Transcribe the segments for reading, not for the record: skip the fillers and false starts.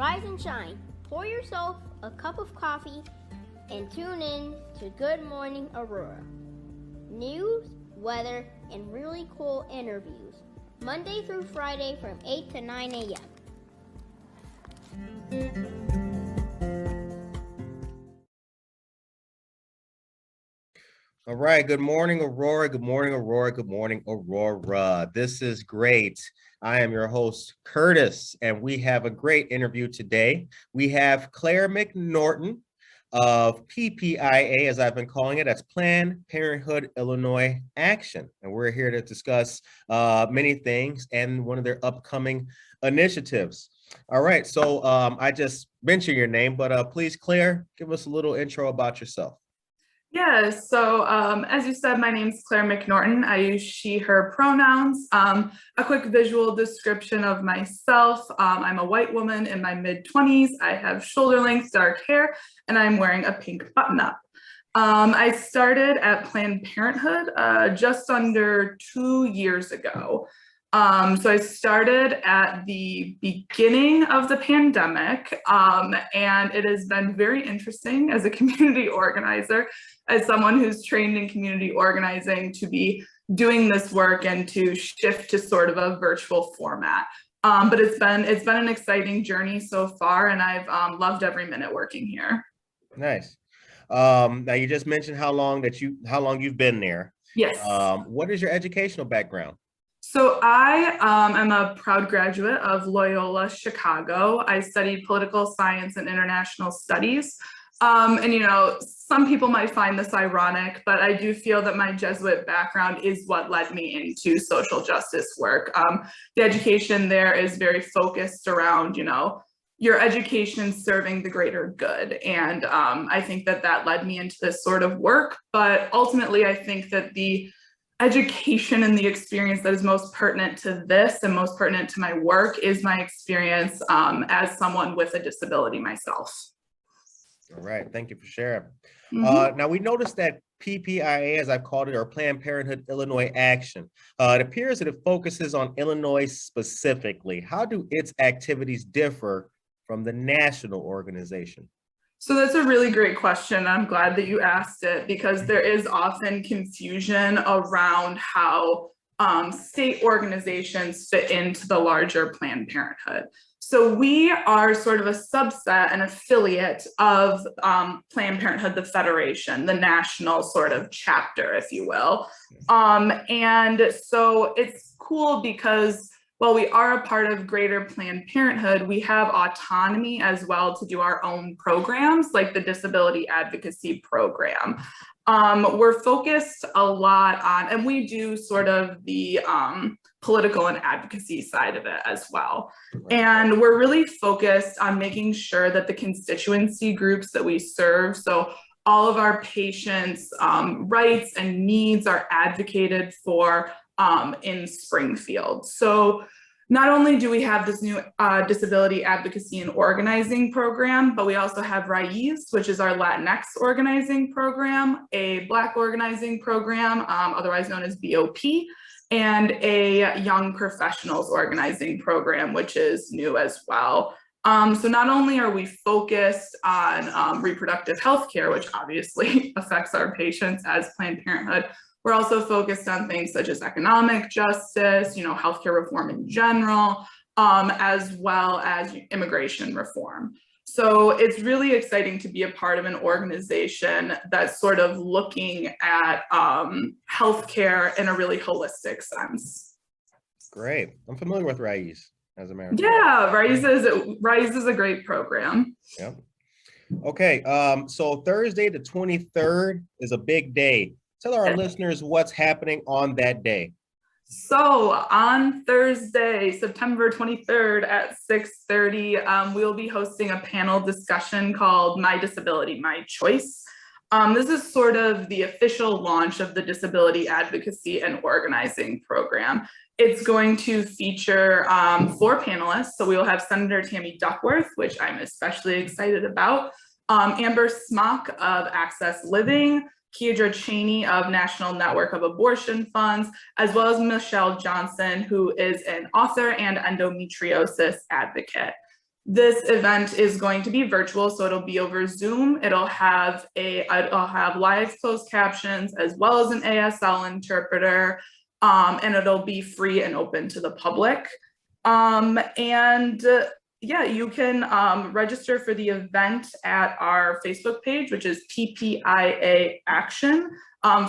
Rise and shine. Pour yourself a cup of coffee and tune in to Good Morning Aurora. News, weather, and really cool interviews. Monday through Friday from 8 to 9 a.m. All right. Good morning, Aurora. Good morning, Aurora. Good morning, Aurora. This is great. I am your host, Curtis, and we have a great interview today. We have Claire McNorton of PPIA, as I've been calling it. That's Planned Parenthood Illinois Action. And we're here to discuss many things and one of their upcoming initiatives. All right. So I just mentioned your name, but please, Claire, give us a little intro about yourself. Yeah, so as you said, my name's Claire McNorton. I use she, her pronouns. A quick visual description of myself. I'm a white woman in my mid-20s. I have shoulder-length dark hair, and I'm wearing a pink button-up. I started at Planned Parenthood just under 2 years ago. So I started at the beginning of the pandemic, and it has been very interesting as a community organizer, as someone who's trained in community organizing, to be doing this work and to shift to sort of a virtual format. But it's been an exciting journey so far, and I've loved every minute working here. Nice. Now you just mentioned how long you've been there. Yes. What is your educational background? So I am a proud graduate of Loyola Chicago. I studied political science and international studies. And you know, some people might find this ironic, but I do feel that my Jesuit background is what led me into social justice work. The education there is very focused around, you know, your education serving the greater good. And I think that led me into this sort of work. But ultimately, I think that the education and the experience that is most pertinent to this and most pertinent to my work is my experience as someone with a disability myself. All right, thank you for sharing. Mm-hmm. Now we noticed that PPIA, as I've called it, or Planned Parenthood Illinois Action, it appears that it focuses on Illinois specifically. How do its activities differ from the national organization? So that's a really great question. I'm glad that you asked it, because there is often confusion around how state organizations fit into the larger Planned Parenthood. So we are sort of a subset, an affiliate of Planned Parenthood, the Federation, the national sort of chapter, if you will. And so it's cool because while we are a part of Greater Planned Parenthood, we have autonomy as well to do our own programs, like the Disability Advocacy Program. We're focused a lot on, and we do sort of the political and advocacy side of it as well. And we're really focused on making sure that the constituency groups that we serve, so all of our patients' rights and needs, are advocated for in Springfield. So not only do we have this new disability advocacy and organizing program, but we also have RAIZ, which is our Latinx organizing program, a Black organizing program, otherwise known as BOP, and a Young Professionals organizing program, which is new as well. So not only are we focused on reproductive health care, which obviously affects our patients as Planned Parenthood, we're also focused on things such as economic justice, you know, healthcare reform in general, as well as immigration reform. So it's really exciting to be a part of an organization that's sort of looking at healthcare in a really holistic sense. Great. I'm familiar with RAIZ, as a matter of fact. Yeah, RAIZ is a great program. Yep. Okay, so Thursday the 23rd is a big day. Tell our listeners what's happening on that day. So on Thursday, September 23rd at 6:30, we'll be hosting a panel discussion called My Disability, My Choice. This is sort of the official launch of the Disability Advocacy and Organizing Program. It's going to feature 4 panelists. So we will have Senator Tammy Duckworth, which I'm especially excited about, Amber Schmok of Access Living, Keidra Chaney of National Network of Abortion Funds, as well as Michelle Johnson, who is an author and endometriosis advocate. This event is going to be virtual, so it'll be over Zoom. I'll have live closed captions as well as an ASL interpreter, and it'll be free and open to the public. Yeah, you can register for the event at our Facebook page, which is PPIA Action,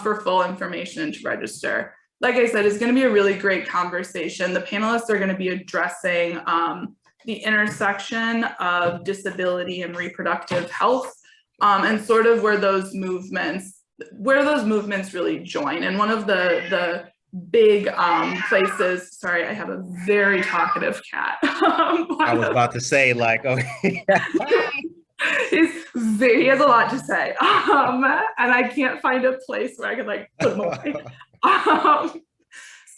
for full information and to register. Like I said, it's going to be a really great conversation. The panelists are going to be addressing the intersection of disability and reproductive health, and sort of where those movements really join. And one of the big places, sorry, I have a very talkative cat. I was about to say, like, okay. He has a lot to say, and I can't find a place where I could like put him away.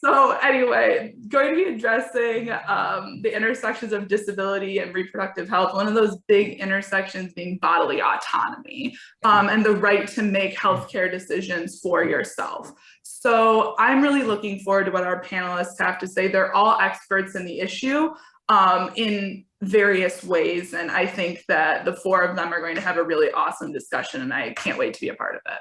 So anyway, going to be addressing the intersections of disability and reproductive health, one of those big intersections being bodily autonomy, and the right to make healthcare decisions for yourself. So I'm really looking forward to what our panelists have to say. They're all experts in the issue in various ways, and I think that the four of them are going to have a really awesome discussion, and I can't wait to be a part of it.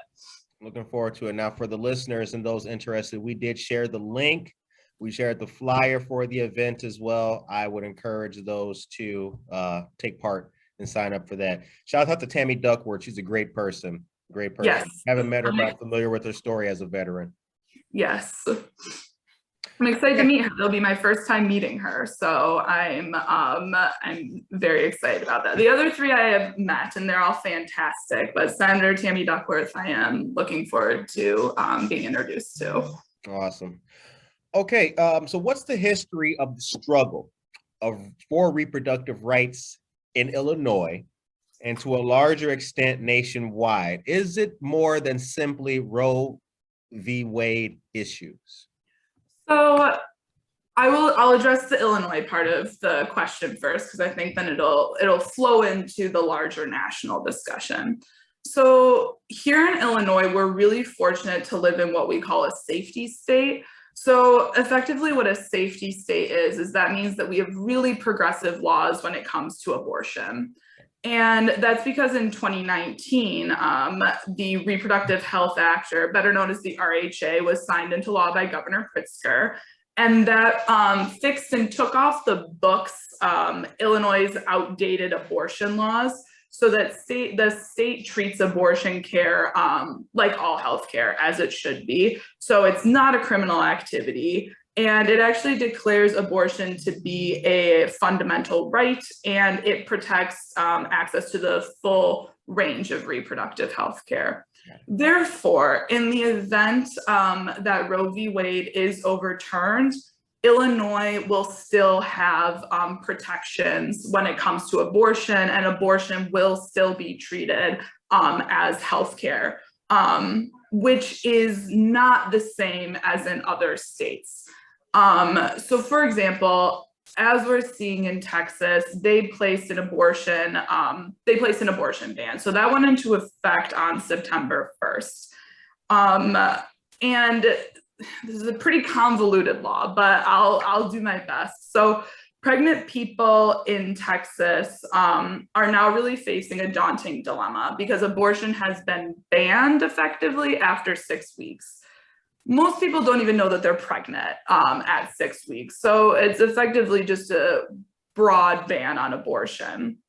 Looking forward to it. Now, for the listeners and those interested, we did share the link. We shared the flyer for the event as well. I would encourage those to take part and sign up for that. Shout out to Tammy Duckworth. She's a great person. Great person. Yes. Haven't met her, but I'm familiar with her story as a veteran. Yes. I'm excited to meet her. It'll be my first time meeting her, so I'm very excited about that. The other three I have met, and they're all fantastic, but Senator Tammy Duckworth, I am looking forward to being introduced to. Awesome. Okay, so what's the history of the struggle for reproductive rights in Illinois, and to a larger extent nationwide? Is it more than simply Roe v. Wade issues? So I'll address the Illinois part of the question first, because I think then it'll flow into the larger national discussion. So here in Illinois, we're really fortunate to live in what we call a safety state. So effectively what a safety state is that means that we have really progressive laws when it comes to abortion. And that's because in 2019, the Reproductive Health Act, or better known as the RHA, was signed into law by Governor Pritzker. And that fixed and took off the books Illinois' outdated abortion laws, so that the state treats abortion care like all healthcare, as it should be. So it's not a criminal activity. And it actually declares abortion to be a fundamental right, and it protects access to the full range of reproductive health care. Therefore, in the event that Roe v. Wade is overturned, Illinois will still have protections when it comes to abortion, and abortion will still be treated as healthcare, which is not the same as in other states. So for example, as we're seeing in Texas, they placed an abortion ban. So that went into effect on September 1st. And this is a pretty convoluted law, but I'll do my best. So pregnant people in Texas are now really facing a daunting dilemma, because abortion has been banned effectively after 6 weeks. Most people don't even know that they're pregnant at 6 weeks. So it's effectively just a broad ban on abortion.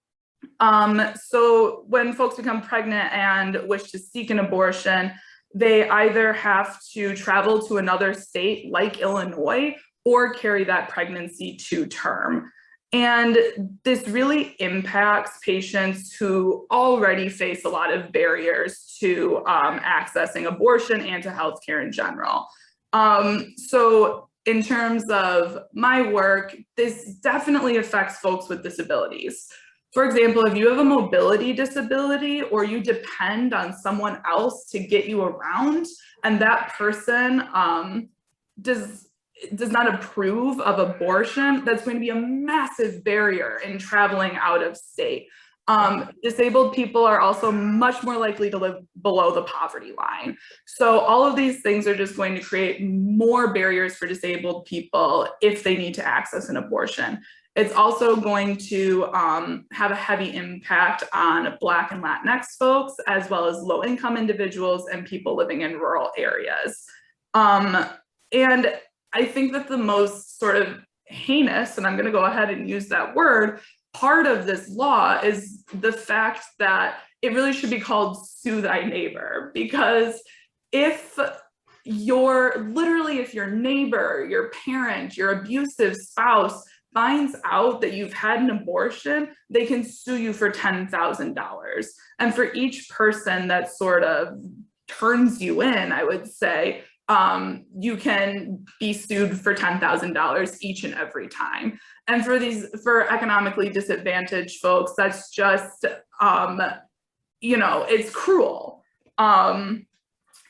So when folks become pregnant and wish to seek an abortion, they either have to travel to another state like Illinois or carry that pregnancy to term. And this really impacts patients who already face a lot of barriers to accessing abortion and to healthcare in general. So in terms of my work, this definitely affects folks with disabilities. For example, if you have a mobility disability or you depend on someone else to get you around, and that person does not approve of abortion, that's going to be a massive barrier in traveling out of state. Disabled people are also much more likely to live below the poverty line. So all of these things are just going to create more barriers for disabled people if they need to access an abortion. It's also going to have a heavy impact on Black and Latinx folks, as well as low-income individuals and people living in rural areas. And I think that the most sort of heinous, and I'm going to go ahead and use that word, part of this law is the fact that it really should be called sue thy neighbor, because if your neighbor, your parent, your abusive spouse finds out that you've had an abortion, they can sue you for $10,000. And for each person that sort of turns you in, I would say, you can be sued for $10,000 each and every time. And for economically disadvantaged folks, that's just, it's cruel.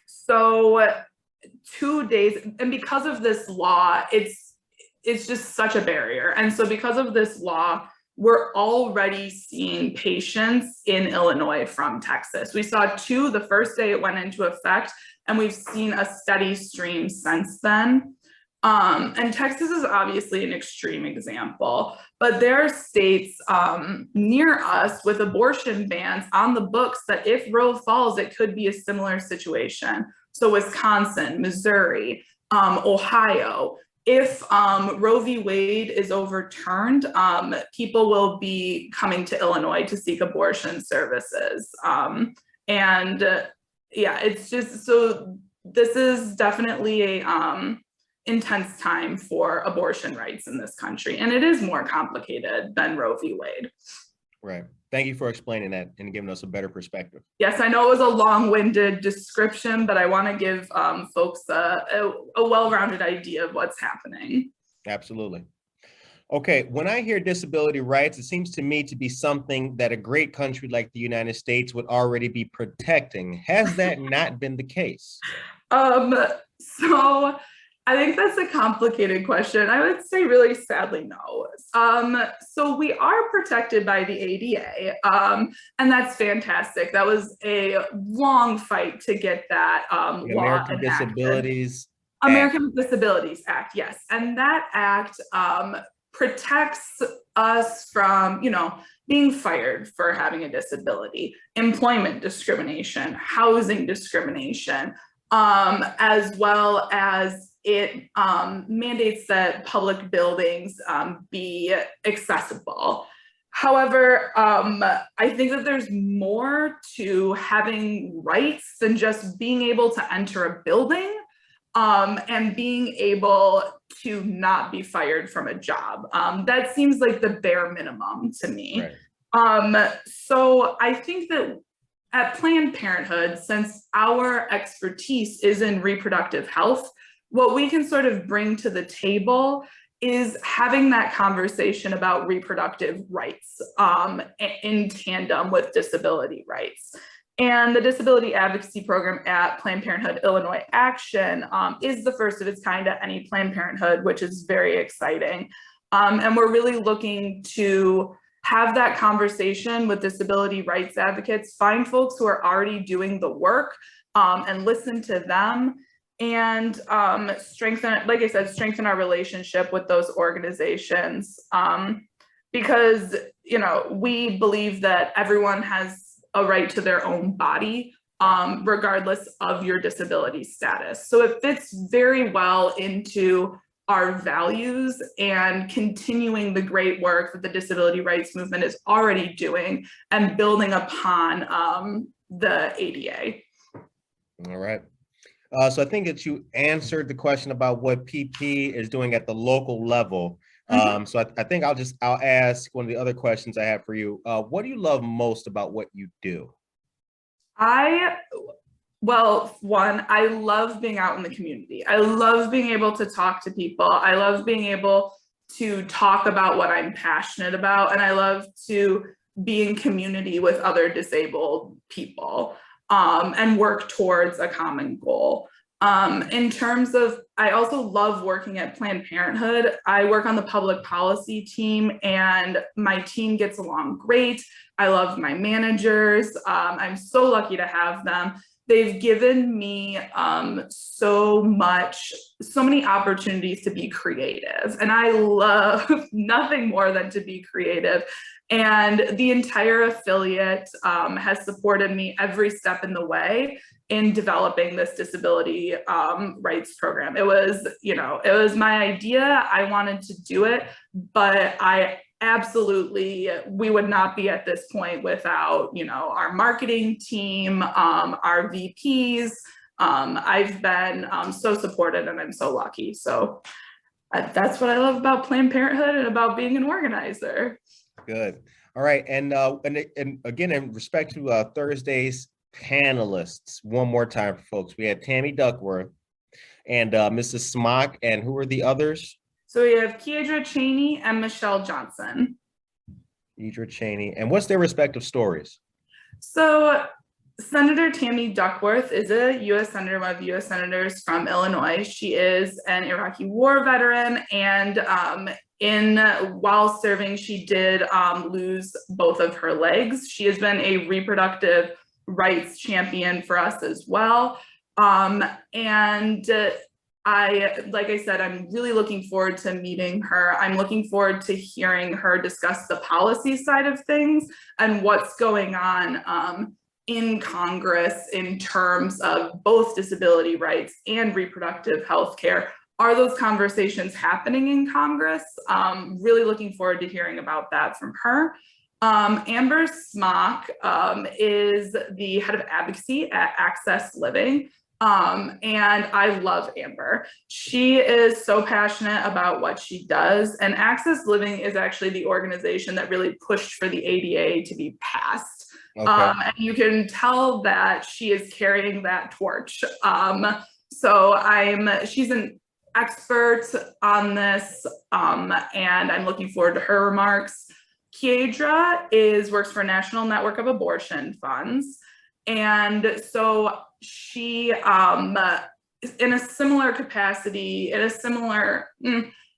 So 2 days, and because of this law, it's just such a barrier. And so because of this law, we're already seeing patients in Illinois from Texas. We saw 2 the first day it went into effect, and we've seen a steady stream since then. And Texas is obviously an extreme example, but there are states near us with abortion bans on the books that if Roe falls, it could be a similar situation. So Wisconsin, Missouri, Ohio. If Roe v. Wade is overturned, people will be coming to Illinois to seek abortion services. It's just, so this is definitely a intense time for abortion rights in this country. And it is more complicated than Roe v. Wade. Right. Thank you for explaining that and giving us a better perspective. Yes, I know it was a long-winded description, but I want to give folks a well-rounded idea of what's happening. Absolutely. Okay, when I hear disability rights, it seems to me to be something that a great country like the United States would already be protecting. Has that not been the case? So I think that's a complicated question. I would say really sadly no. So we are protected by the ADA, and that's fantastic. That was a long fight to get that law American enacted. American Disabilities Act, yes. And that act protects us from, being fired for having a disability, employment discrimination, housing discrimination, as well as it mandates that public buildings be accessible. However, I think that there's more to having rights than just being able to enter a building and being able to not be fired from a job. That seems like the bare minimum to me. Right. So I think that at Planned Parenthood, since our expertise is in reproductive health, what we can sort of bring to the table is having that conversation about reproductive rights in tandem with disability rights. And the Disability Advocacy Program at Planned Parenthood Illinois Action is the first of its kind at any Planned Parenthood, which is very exciting. And we're really looking to have that conversation with disability rights advocates, find folks who are already doing the work and listen to them, and strengthen, like I said, strengthen our relationship with those organizations. Because, we believe that everyone has a right to their own body, regardless of your disability status. So it fits very well into our values and continuing the great work that the disability rights movement is already doing and building upon the ADA. All right. So I think that you answered the question about what PP is doing at the local level. So I think I'll ask one of the other questions I have for you. What do you love most about what you do? One, I love being out in the community. I love being able to talk to people. I love being able to talk about what I'm passionate about. And I love to be in community with other disabled people and work towards a common goal. In terms of, I also love working at Planned Parenthood. I work on the public policy team and my team gets along great. I love my managers. I'm so lucky to have them. They've given me so many opportunities to be creative, and I love nothing more than to be creative. And the entire affiliate has supported me every step in the way in developing this disability rights program. It was, it was my idea. I wanted to do it, but we would not be at this point without, our marketing team, our VPs. I've been so supported, and I'm so lucky. So that's what I love about Planned Parenthood and about being an organizer. Good. All right. And again, in respect to Thursday's panelists, one more time for folks, we had Tammy Duckworth and Mrs. Schmok, and who are the others? So we have Keidra Chaney and Michelle Johnson. Keidra Chaney. And what's their respective stories? So Senator Tammy Duckworth is a U.S. Senator, one of the U.S. Senators from Illinois. She is an Iraqi war veteran, and while serving, she did lose both of her legs. She has been a reproductive rights champion for us as well. Like I said, I'm really looking forward to meeting her. I'm looking forward to hearing her discuss the policy side of things and what's going on in Congress in terms of both disability rights and reproductive health care. Are those conversations happening in Congress? Really looking forward to hearing about that from her. Amber Schmok is the head of advocacy at Access Living. And I love Amber. She is so passionate about what she does, and Access Living is actually the organization that really pushed for the ADA to be passed. Okay. And you can tell that she is carrying that torch. She's an expert on this, and I'm looking forward to her remarks. Keidra works for National Network of Abortion Funds. And so she, in a similar capacity, in a similar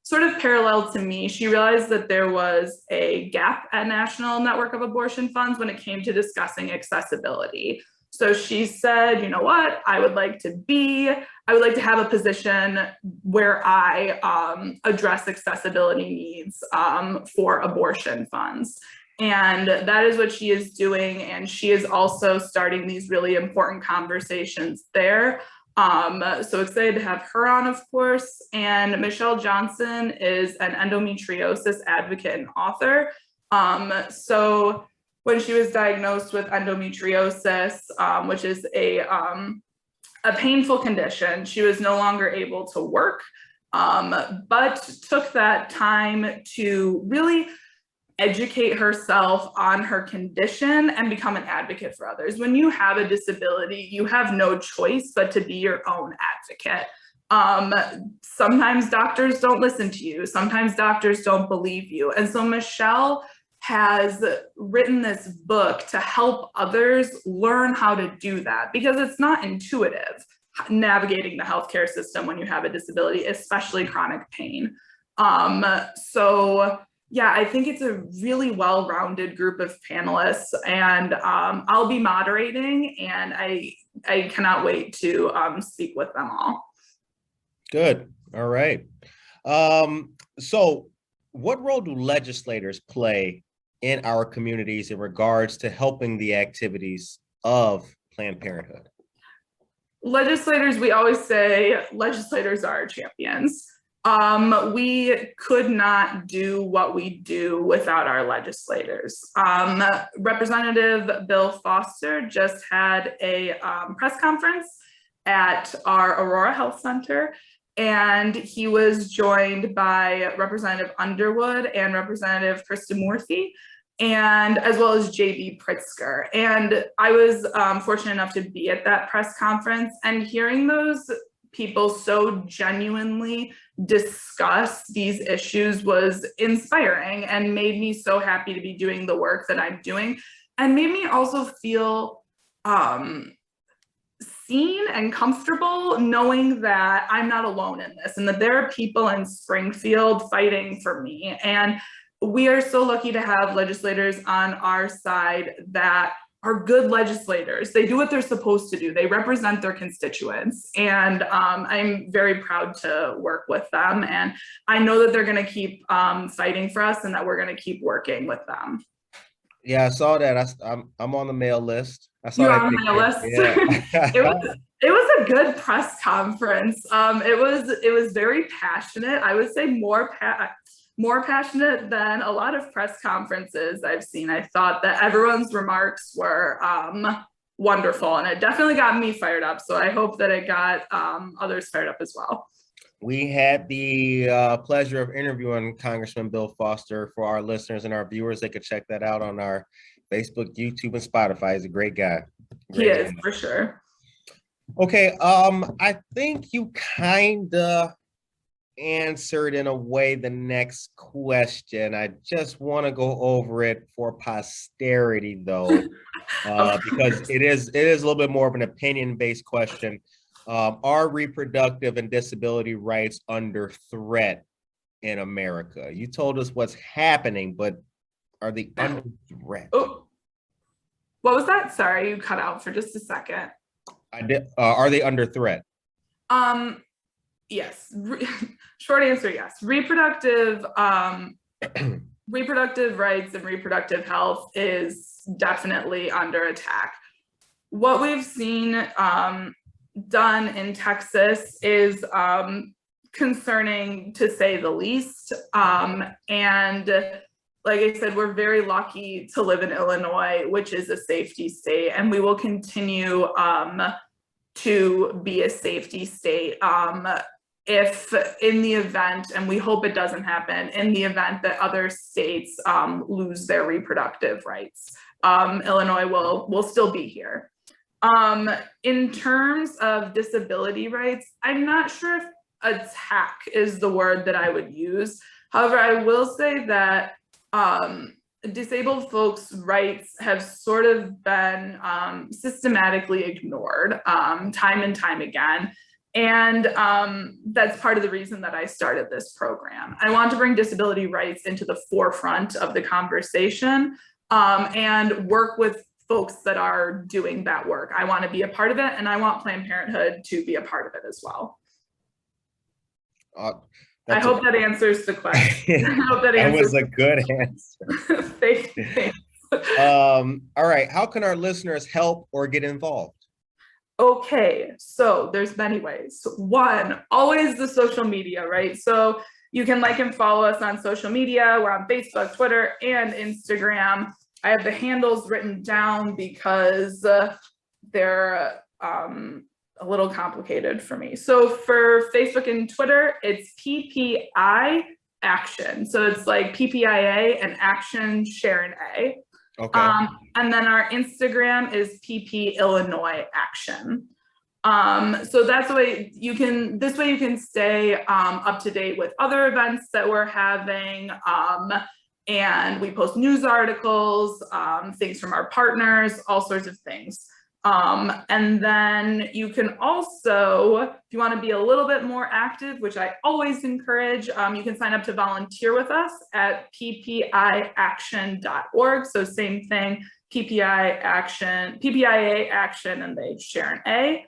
sort of parallel to me, she realized that there was a gap at National Network of Abortion Funds when it came to discussing accessibility. So she said, you know what, I would like to have a position where I address accessibility needs for abortion funds. And that is what she is doing. And she is also starting these really important conversations there. So excited to have her on, of course. And Michelle Johnson is an endometriosis advocate and author. So when she was diagnosed with endometriosis, which is a painful condition, she was no longer able to work, but took that time to really educate herself on her condition and become an advocate for others. When you have a disability, you have no choice but to be your own advocate. Sometimes doctors don't listen to you. Sometimes doctors don't believe you. And so Michelle has written this book to help others learn how to do that, because it's not intuitive navigating the healthcare system when you have a disability, especially chronic pain. So yeah, I think it's a really well-rounded group of panelists, and I'll be moderating, and I cannot wait to speak with them all. Good. All right. So what role do legislators play in our communities in regards to helping the activities of Planned Parenthood? Legislators, we always say legislators are our champions. We could not do what we do without our legislators. Representative Bill Foster just had a press conference at our Aurora Health Center, and he was joined by Representative Underwood and Representative Krishnamurthy, and as well as JB Pritzker. And I was fortunate enough to be at that press conference, and hearing those people so genuinely discuss these issues was inspiring and made me so happy to be doing the work that I'm doing, and made me also feel seen and comfortable knowing that I'm not alone in this, and that there are people in Springfield fighting for me. And we are so lucky to have legislators on our side that are good legislators. They do what they're supposed to do. They represent their constituents. And I'm very proud to work with them. And I know that they're going to keep fighting for us and that we're going to keep working with them. Yeah, I saw that. I'm on the mail list. I saw You're that on the mail list. Yeah. It was a good press conference. It was very passionate. I would say more passionate than a lot of press conferences I've seen. I thought that everyone's remarks were wonderful, and it definitely got me fired up. So I hope that it got others fired up as well. We had the pleasure of interviewing Congressman Bill Foster. For our listeners and our viewers, they could check that out on our Facebook, YouTube, and Spotify. He's a great guy. He is, for sure. Okay, I think you kind of answered in a way the next question. I just want to go over it for posterity, though, because it is a little bit more of an opinion-based question. Are reproductive and disability rights under threat in America? You told us what's happening, but are they under threat? Oh, what was that? Sorry, you cut out for just a second. I did. Are they under threat? Yes. Short answer, yes. Reproductive rights and reproductive health is definitely under attack. What we've seen done in Texas is concerning, to say the least. And like I said, we're very lucky to live in Illinois, which is a safety state, and we will continue to be a safety state if in the event, and we hope it doesn't happen, in the event that other states lose their reproductive rights, Illinois will still be here. In terms of disability rights, I'm not sure if attack is the word that I would use. However, I will say that disabled folks' rights have sort of been systematically ignored time and time again. And that's part of the reason that I started this program. I want to bring disability rights into the forefront of the conversation and work with folks that are doing that work. I want to be a part of it, and I want Planned Parenthood to be a part of it as well. I hope that answers the question. I hope that was a good answer. Thanks. All right. How can our listeners help or get involved? Okay, so there's many ways. One, always the social media, right? So you can like and follow us on social media. We're on Facebook, Twitter, and Instagram. I have the handles written down because they're a little complicated for me. So for Facebook and Twitter, it's PPI Action. So it's like PPIA and Action Sharon A. Okay. And then our Instagram is PP Illinois Action. So that's the way you can, this way you can stay up to date with other events that we're having. And we post news articles, things from our partners, all sorts of things. And then you can also, if you want to be a little bit more active, which I always encourage, you can sign up to volunteer with us at ppiaction.org. So same thing, PPIA Action, and they share an A.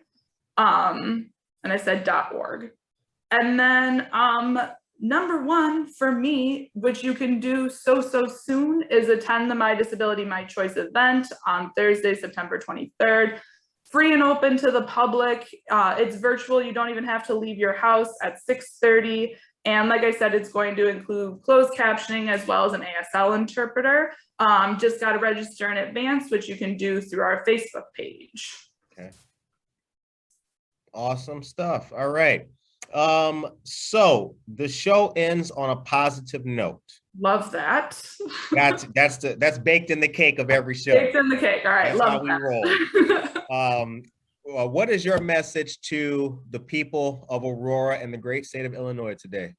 And I said .org. And then number one for me, which you can do so soon, is attend the My Disability, My Choice event on Thursday, September 23rd. Free and open to the public. It's virtual. You don't even have to leave your house at 6:30. And like I said, it's going to include closed captioning as well as an ASL interpreter. Just got to register in advance, which you can do through our Facebook page. Okay. Awesome stuff. All right. So the show ends on a positive note. Love that. That's baked in the cake of every show. Baked in the cake. All right. That's love how we roll. What is your message to the people of Aurora and the great state of Illinois today?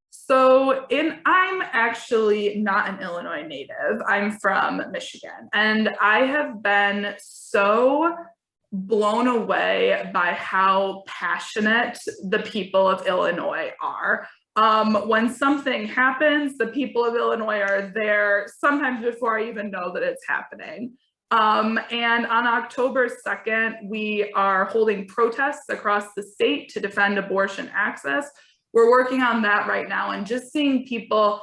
So I'm actually not an Illinois native. I'm from Michigan, and I have been so blown away by how passionate the people of Illinois are. When something happens, the people of Illinois are there sometimes before I even know that it's happening. And on October 2nd, we are holding protests across the state to defend abortion access. We're working on that right now, and just seeing people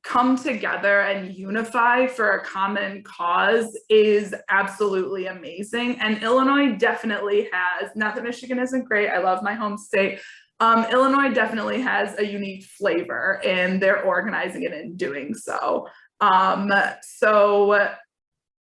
come together and unify for a common cause is absolutely amazing. And Illinois definitely has, not that Michigan isn't great, I love my home state. Illinois definitely has a unique flavor in their organizing and in doing so.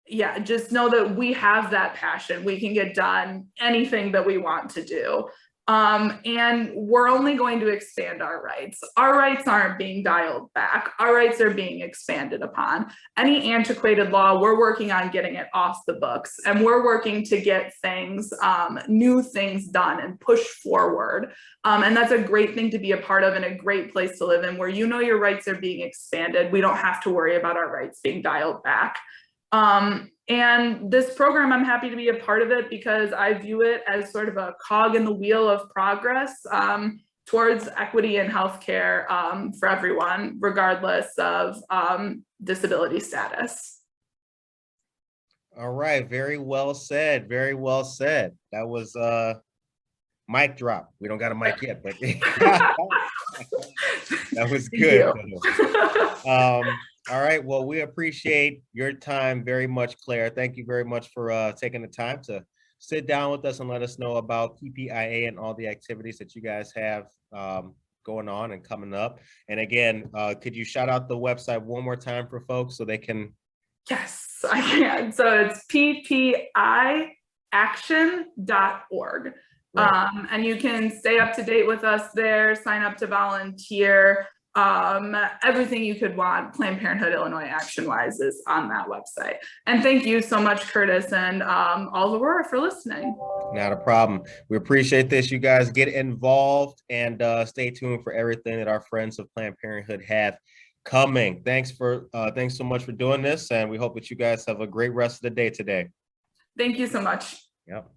Yeah, just know that we have that passion. We can get done anything that we want to do. And we're only going to expand our rights. Our rights aren't being dialed back. Our rights are being expanded upon. Any antiquated law, we're working on getting it off the books, and we're working to get things, new things done and push forward. And that's a great thing to be a part of and a great place to live in, where you know your rights are being expanded. We don't have to worry about our rights being dialed back. And this program, I'm happy to be a part of it because I view it as sort of a cog in the wheel of progress towards equity in healthcare for everyone, regardless of disability status. All right, very well said. Very well said. That was mic drop. We don't got a mic yet, but that was good. All right, well, we appreciate your time very much, Claire. Thank you very much for taking the time to sit down with us and let us know about PPIA and all the activities that you guys have going on and coming up. And again, could you shout out the website one more time for folks so they can? Yes, I can. So it's PPIaction.org. Right. And you can stay up to date with us there, sign up to volunteer. Everything you could want Planned Parenthood Illinois Action wise is on that website. And thank you so much, Curtis, and all of Aurora for listening. Not a problem. We appreciate this. You guys get involved and stay tuned for everything that our friends of Planned Parenthood have coming. Thanks so much for doing this, and we hope that you guys have a great rest of the day today. Thank you so much. Yep.